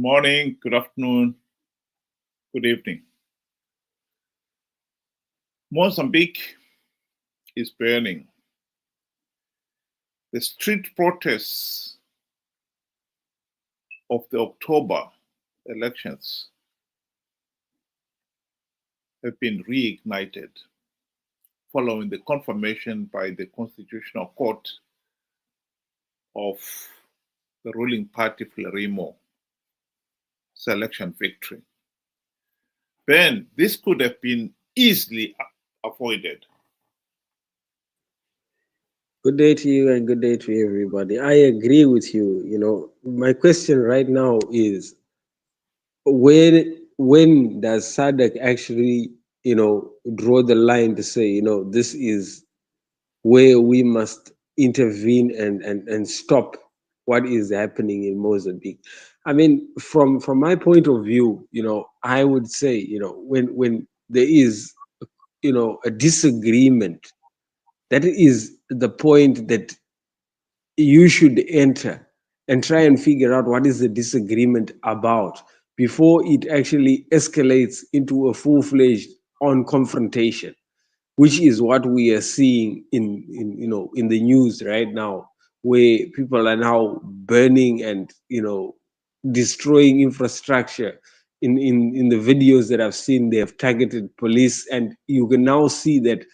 morning, good afternoon, good evening. Mozambique is burning. The street protests of the October elections have been reignited following the confirmation by the Constitutional Court of the ruling party Frelimo election victory. Ben, this could have been easily avoided. Good day to you and good day to everybody. I agree with you. My question right now is when does SADC actually, draw the line to say, this is where we must intervene and stop what is happening in Mozambique. I mean, from my point of view, I would say, when there is, a disagreement, that is the point that you should enter and try and figure out what is the disagreement about before it actually escalates into a full-fledged on confrontation, which is what we are seeing in the news right now, where people are now burning and destroying infrastructure. In the videos that I've seen, they have targeted police, and you can now see that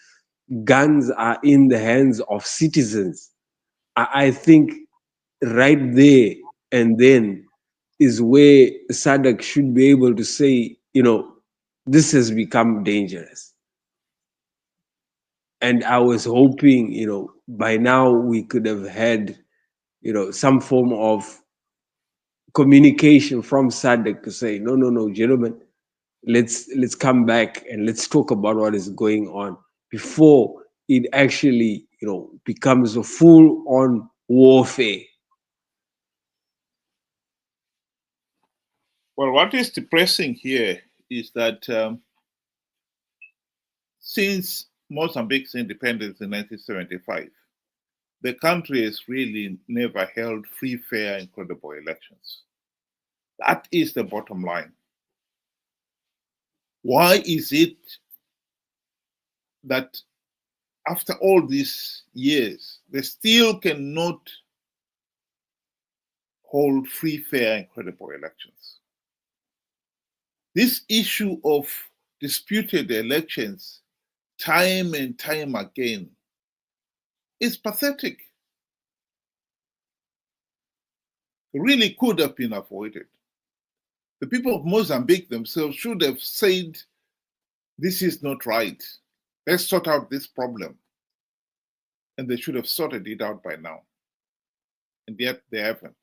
guns are in the hands of citizens. I think right there and then is where SADC should be able to say, this has become dangerous. And I was hoping, by now we could have had, some form of communication from SADC to say, no, gentlemen, let's come back and let's talk about what is going on before it actually, becomes a full-on warfare. Well, what is depressing here is that since Mozambique's independence in 1975, the country has really never held free, fair, and credible elections. That is the bottom line. Why is it that after all these years, they still cannot hold free, fair, and credible elections? This issue of disputed elections time and time again is pathetic. It really could have been avoided. The people of Mozambique themselves should have said, this is not right. Let's sort out this problem. And they should have sorted it out by now. And yet they haven't.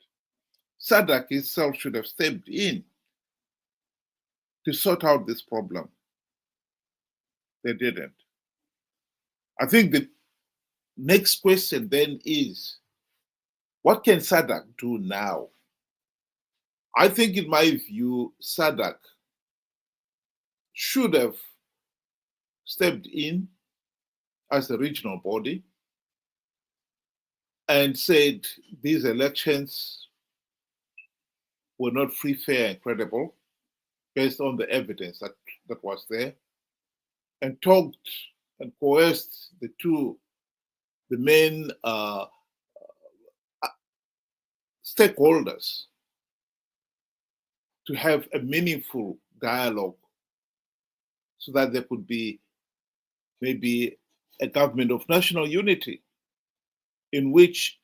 SADC itself should have stepped in to sort out this problem. They didn't. I think the next question then is, what can SADC do now? I think, in my view, SADC should have stepped in as a regional body and said these elections were not free, fair, and credible based on the evidence that was there, and talked and coerced the main stakeholders to have a meaningful dialogue so that there could be maybe a government of national unity in which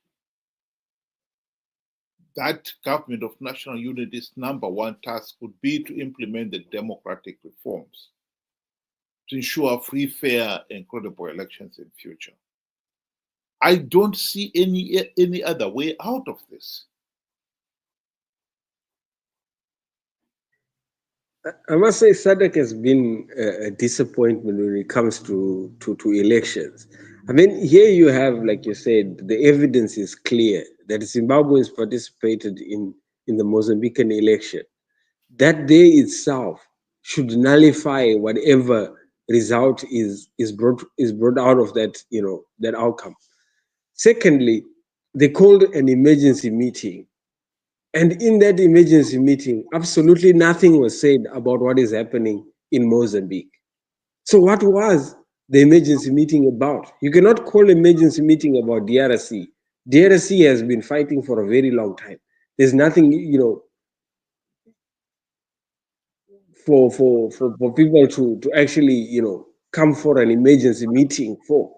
that government of national unity's number one task would be to implement the democratic reforms to ensure free, fair, and credible elections in future. I don't see any other way out of this. I must say SADC has been a disappointment when it comes to elections. I mean, here you have, like you said, the evidence is clear that Zimbabweans participated in the Mozambican election. That day itself should nullify whatever result is brought out of that, that outcome. Secondly, they called an emergency meeting And in that emergency meeting, absolutely nothing was said about what is happening in Mozambique. So what was the emergency meeting about? You cannot call emergency meeting about DRC. DRC has been fighting for a very long time. There's nothing, for people to actually, come for an emergency meeting for,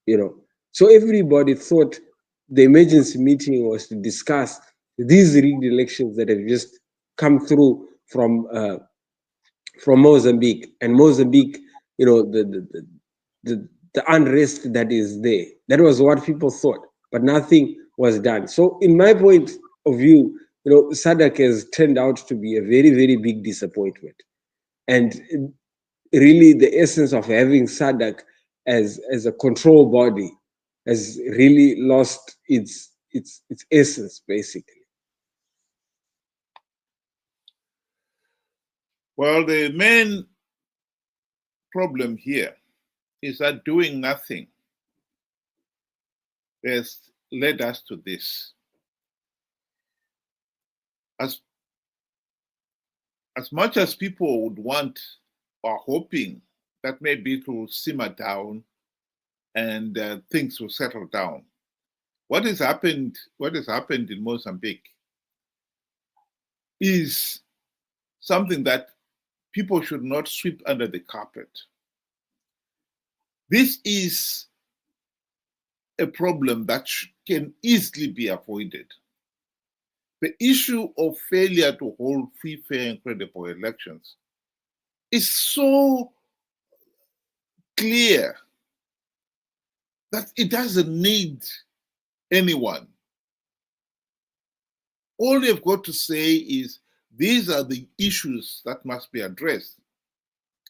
you know. So everybody thought the emergency meeting was to discuss these rigged elections that have just come through from Mozambique, and Mozambique, the unrest that is there. That was what people thought, but nothing was done. So, in my point of view, SADC has turned out to be a very, very big disappointment, and really, the essence of having SADC as a control body has really lost its essence, basically. Well, the main problem here is that doing nothing has led us to this. As much as people would want or hoping that maybe it will simmer down and things will settle down, what has happened in Mozambique is something that people should not sweep under the carpet. This is a problem that can easily be avoided. The issue of failure to hold free, fair, and credible elections is so clear that it doesn't need anyone. All you've got to say is these are the issues that must be addressed.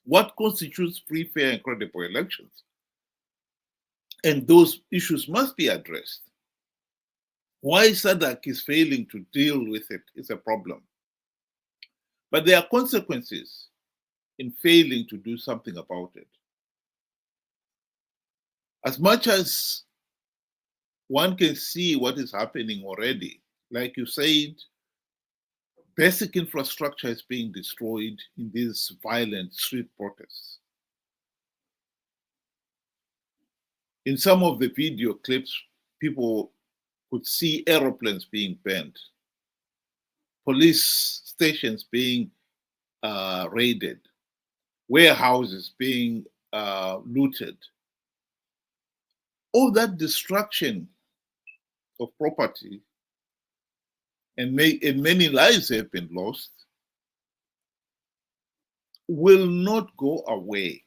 What constitutes free, fair, and credible elections? And those issues must be addressed. Why SADC is failing to deal with it is a problem. But there are consequences in failing to do something about it. As much as one can see what is happening already, like you said, basic infrastructure is being destroyed in these violent street protests. In some of the video clips, people could see aeroplanes being burned, police stations being raided, warehouses being looted. All that destruction of property and many lives have been lost will not go away.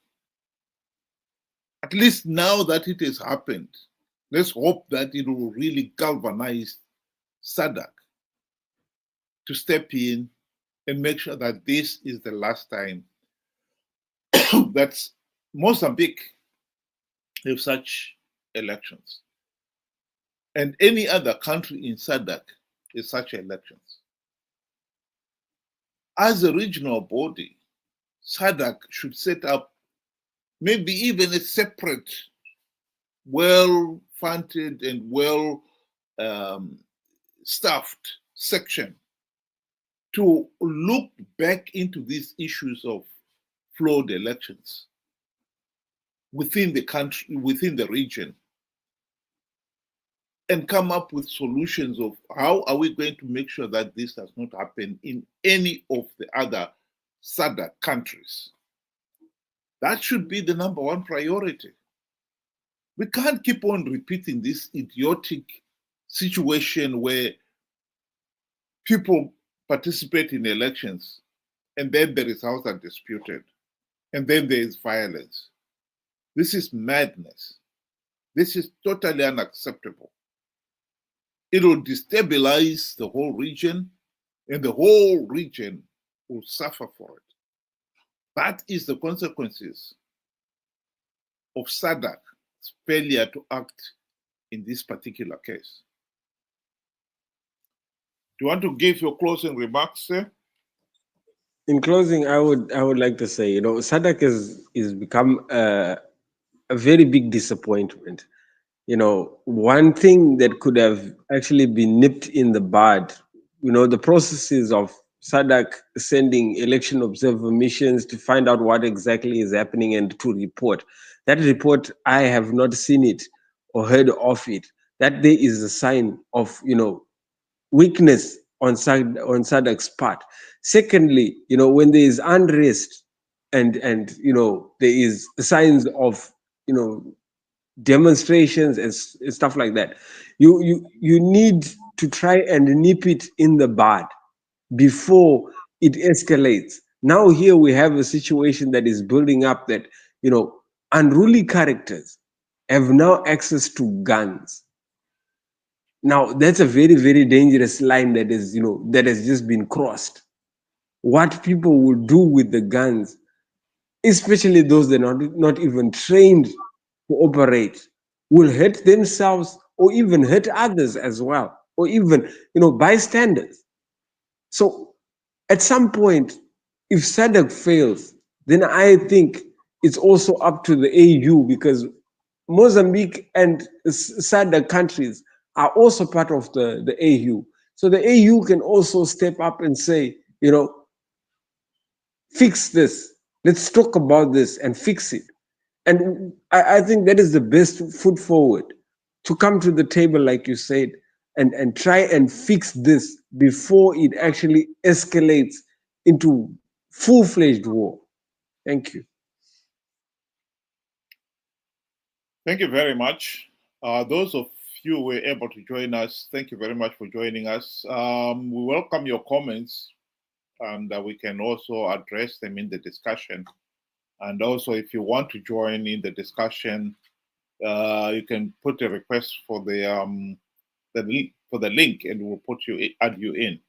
At least now that it has happened, let's hope that it will really galvanize SADC to step in and make sure that this is the last time that Mozambique have such elections. And any other country in SADC is such elections. As a regional body, SADC should set up maybe even a separate, well-funded and well-staffed section to look back into these issues of flawed elections within the country, within the region, and come up with solutions of how are we going to make sure that this does not happen in any of the other SADC countries. That should be the number one priority. We can't keep on repeating this idiotic situation where people participate in elections and then the results are disputed and then there is violence. This is madness. This is totally unacceptable. It will destabilize the whole region and the whole region will suffer for it. That is the consequences of SADC's failure to act in this particular case. Do you want to give your closing remarks, sir? In closing, I would like to say, SADC is become a very big disappointment. One thing that could have actually been nipped in the bud the processes of SADC sending election observer missions to find out what exactly is happening and to report. That report, I have not seen it or heard of it. That there is a sign of, weakness on SADC's part. Secondly, when there is unrest and there is signs of, demonstrations and stuff like that, you need to try and nip it in the bud before it escalates. Now here we have a situation that is building up that, unruly characters have now access to guns. Now that's a very, very dangerous line that is, that has just been crossed. What people will do with the guns, especially those that are not even trained to operate, will hurt themselves or even hurt others as well, or even, bystanders. So at some point, if SADC fails, then I think it's also up to the AU, because Mozambique and SADC countries are also part of the AU. So the AU can also step up and say, fix this. Let's talk about this and fix it. And I think that is the best foot forward, to come to the table, like you said, and try and fix this before it actually escalates into full-fledged war. Thank you. Thank you very much. Those of you who were able to join us, thank you very much for joining us. We welcome your comments, and we can also address them in the discussion. And also, if you want to join in the discussion, you can put a request for the link, and we'll add you in.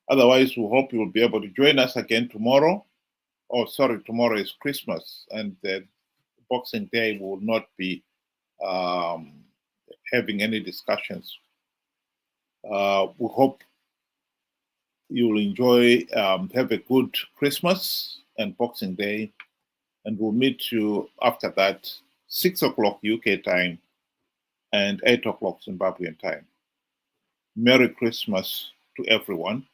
Otherwise, we hope you will be able to join us again tomorrow. Oh, sorry, tomorrow is Christmas, and Boxing Day will not be having any discussions. We hope you'll enjoy, have a good Christmas and Boxing Day, and we'll meet you after that, 6 o'clock UK time and 8 o'clock Zimbabwean time. Merry Christmas to everyone.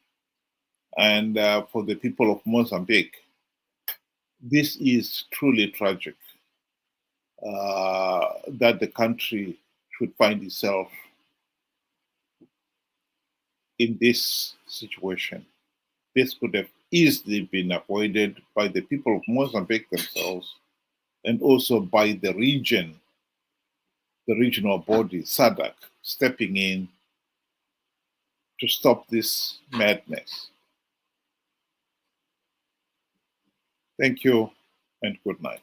And for the people of Mozambique, this is truly tragic that the country should find itself in this situation. This could have easily been avoided by the people of Mozambique themselves, and also by the region, the regional body, SADC, stepping in to stop this madness. Thank you and good night.